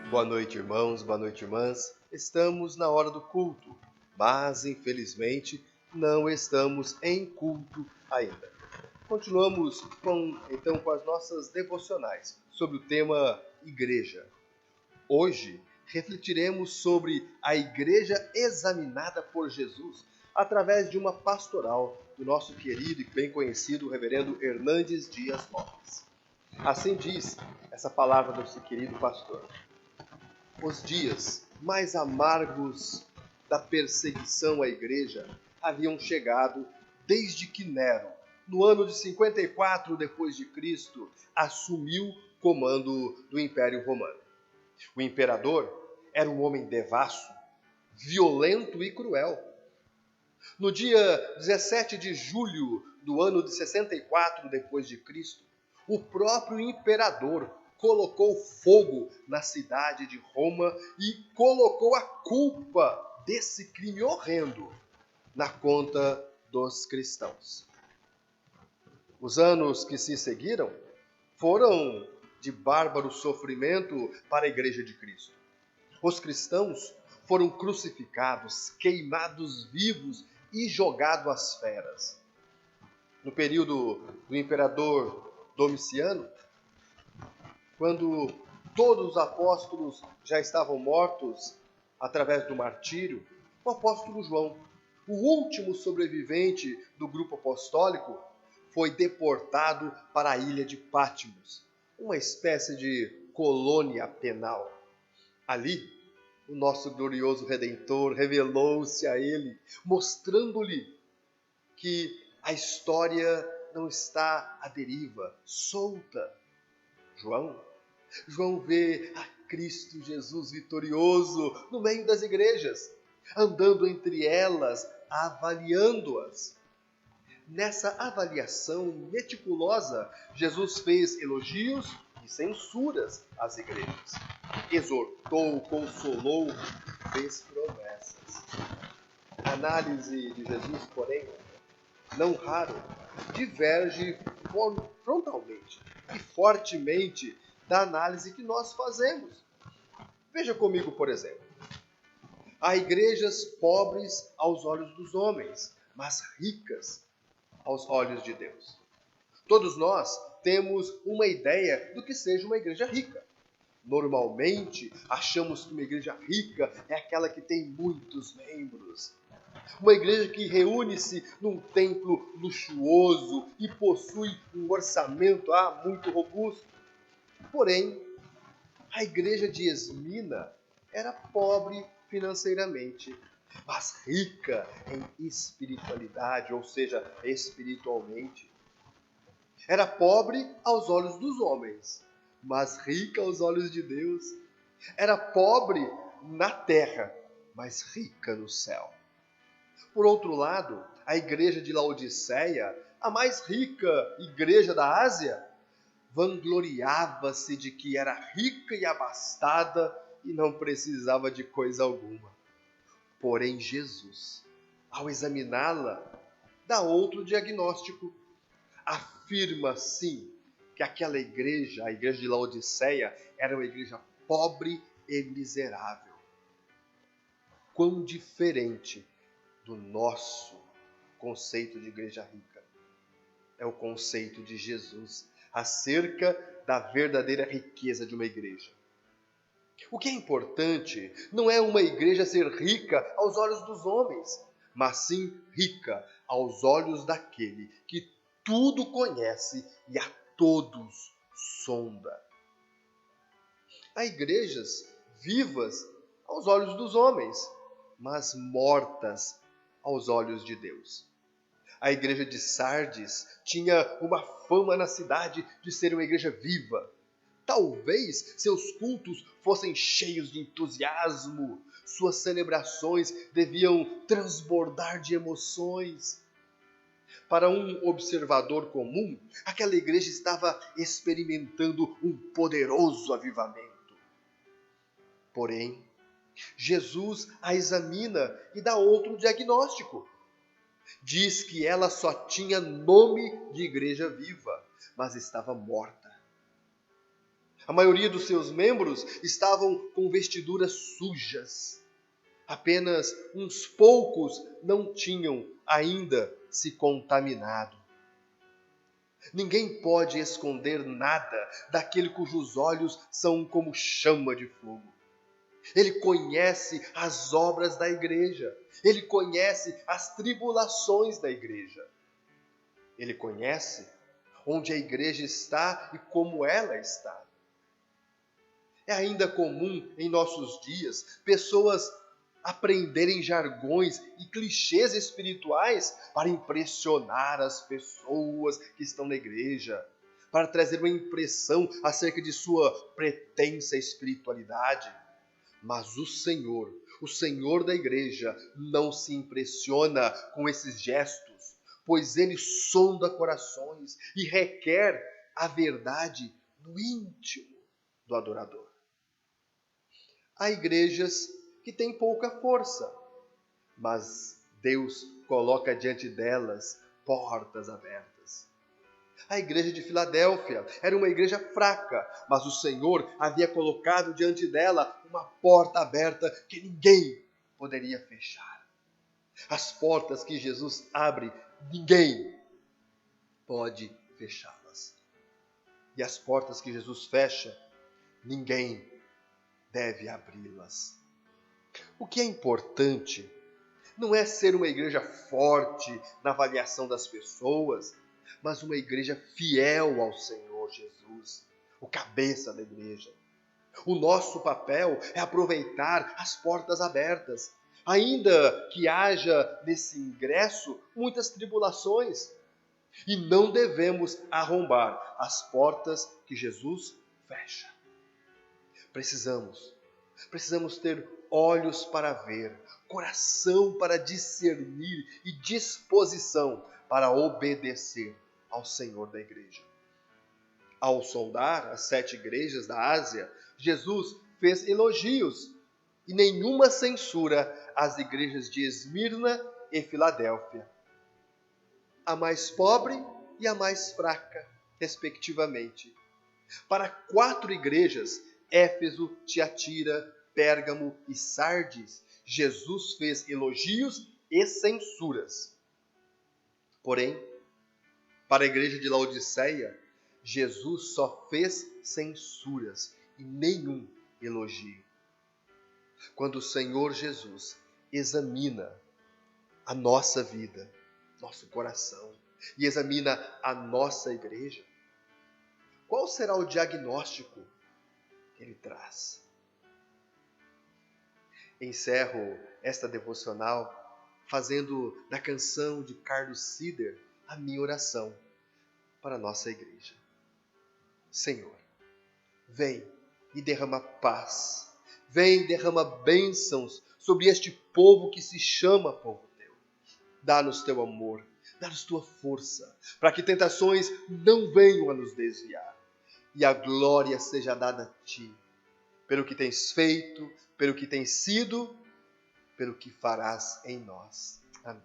Boa noite, irmãos, boa noite, irmãs. Estamos na hora do culto, mas infelizmente não estamos em culto ainda. Continuamos com as nossas devocionais sobre o tema igreja. Hoje refletiremos sobre a igreja examinada por Jesus através de uma pastoral do nosso querido e bem conhecido reverendo Hernandes Dias Lopes. Assim diz essa palavra do nosso querido pastor. Os dias mais amargos da perseguição à igreja haviam chegado desde que Nero, no ano de 54 depois de Cristo, assumiu o comando do Império Romano. O imperador era um homem devasso, violento e cruel. No dia 17 de julho do ano de 64 depois de Cristo, o próprio imperador colocou fogo na cidade de Roma e colocou a culpa desse crime horrendo na conta dos cristãos. Os anos que se seguiram foram de bárbaro sofrimento para a Igreja de Cristo. Os cristãos foram crucificados, queimados vivos e jogados às feras. No período do imperador Domiciano, quando todos os apóstolos já estavam mortos através do martírio, o apóstolo João, o último sobrevivente do grupo apostólico, foi deportado para a ilha de Patmos, uma espécie de colônia penal. Ali, o nosso glorioso Redentor revelou-se a ele, mostrando-lhe que a história não está à deriva, solta. João vê a Cristo Jesus vitorioso no meio das igrejas, andando entre elas, avaliando-as. Nessa avaliação meticulosa, Jesus fez elogios e censuras às igrejas. Exortou, consolou, fez promessas. A análise de Jesus, porém, não raro, diverge frontalmente e fortemente da análise que nós fazemos. Veja comigo, por exemplo. Há igrejas pobres aos olhos dos homens, mas ricas aos olhos de Deus. Todos nós temos uma ideia do que seja uma igreja rica. Normalmente, achamos que uma igreja rica é aquela que tem muitos membros. Uma igreja que reúne-se num templo luxuoso e possui um orçamento muito robusto. Porém, a igreja de Esmina era pobre financeiramente, mas rica em espiritualidade, ou seja, espiritualmente. Era pobre aos olhos dos homens, mas rica aos olhos de Deus. Era pobre na terra, mas rica no céu. Por outro lado, a igreja de Laodiceia, a mais rica igreja da Ásia, vangloriava-se de que era rica e abastada e não precisava de coisa alguma. Porém, Jesus, ao examiná-la, dá outro diagnóstico. Afirma, sim, que aquela igreja, a igreja de Laodiceia, era uma igreja pobre e miserável. Quão diferente do nosso conceito de igreja rica é o conceito de Jesus acerca da verdadeira riqueza de uma igreja. O que é importante não é uma igreja ser rica aos olhos dos homens, mas sim rica aos olhos daquele que tudo conhece e a todos sonda. Há igrejas vivas aos olhos dos homens, mas mortas aos olhos de Deus. A igreja de Sardes tinha uma fama na cidade de ser uma igreja viva. Talvez seus cultos fossem cheios de entusiasmo, suas celebrações deviam transbordar de emoções. Para um observador comum, aquela igreja estava experimentando um poderoso avivamento. Porém, Jesus a examina e dá outro diagnóstico. Diz que ela só tinha nome de igreja viva, mas estava morta. A maioria dos seus membros estavam com vestiduras sujas. Apenas uns poucos não tinham ainda se contaminado. Ninguém pode esconder nada daquele cujos olhos são como chama de fogo. Ele conhece as obras da igreja. Ele conhece as tribulações da igreja. Ele conhece onde a igreja está e como ela está. É ainda comum em nossos dias pessoas aprenderem jargões e clichês espirituais para impressionar as pessoas que estão na igreja, para trazer uma impressão acerca de sua pretensa espiritualidade. Mas o Senhor da igreja, não se impressiona com esses gestos, pois ele sonda corações e requer a verdade no íntimo do adorador. Há igrejas que têm pouca força, mas Deus coloca diante delas portas abertas. A igreja de Filadélfia era uma igreja fraca, mas o Senhor havia colocado diante dela uma porta aberta que ninguém poderia fechar. As portas que Jesus abre, ninguém pode fechá-las. E as portas que Jesus fecha, ninguém deve abri-las. O que é importante não é ser uma igreja forte na avaliação das pessoas, mas uma igreja fiel ao Senhor Jesus, o cabeça da igreja. O nosso papel é aproveitar as portas abertas, ainda que haja nesse ingresso muitas tribulações. E não devemos arrombar as portas que Jesus fecha. Precisamos ter olhos para ver, coração para discernir e disposição para obedecer ao Senhor da igreja. Ao sondar as 7 igrejas da Ásia, Jesus fez elogios e nenhuma censura às igrejas de Esmirna e Filadélfia, a mais pobre e a mais fraca, respectivamente. Para 4 igrejas, Éfeso, Tiatira, Pérgamo e Sardes, Jesus fez elogios e censuras. Porém, para a igreja de Laodiceia, Jesus só fez censuras e nenhum elogio. Quando o Senhor Jesus examina a nossa vida, nosso coração, e examina a nossa igreja, qual será o diagnóstico que ele traz? Encerro esta devocional fazendo da canção de Carlos Sider a minha oração para a nossa igreja. Senhor, vem e derrama paz, vem e derrama bênçãos sobre este povo que se chama povo teu. Dá-nos teu amor, dá-nos tua força, para que tentações não venham a nos desviar. E a glória seja dada a ti, pelo que tens feito, pelo que tens sido, pelo que farás em nós. Amém.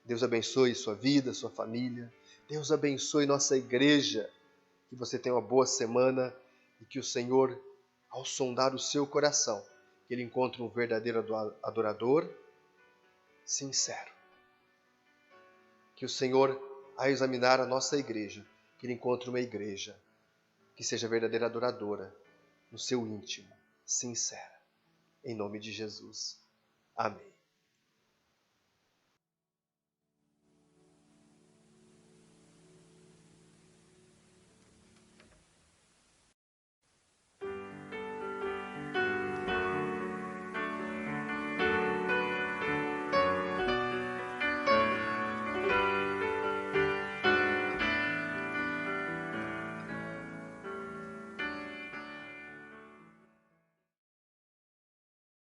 Deus abençoe sua vida, sua família. Deus abençoe nossa igreja. Que você tenha uma boa semana e que o Senhor, ao sondar o seu coração, que ele encontre um verdadeiro adorador sincero. Que o Senhor, ao examinar a nossa igreja, que ele encontre uma igreja que seja verdadeira adoradora, no seu íntimo, sincera. Em nome de Jesus. Amém.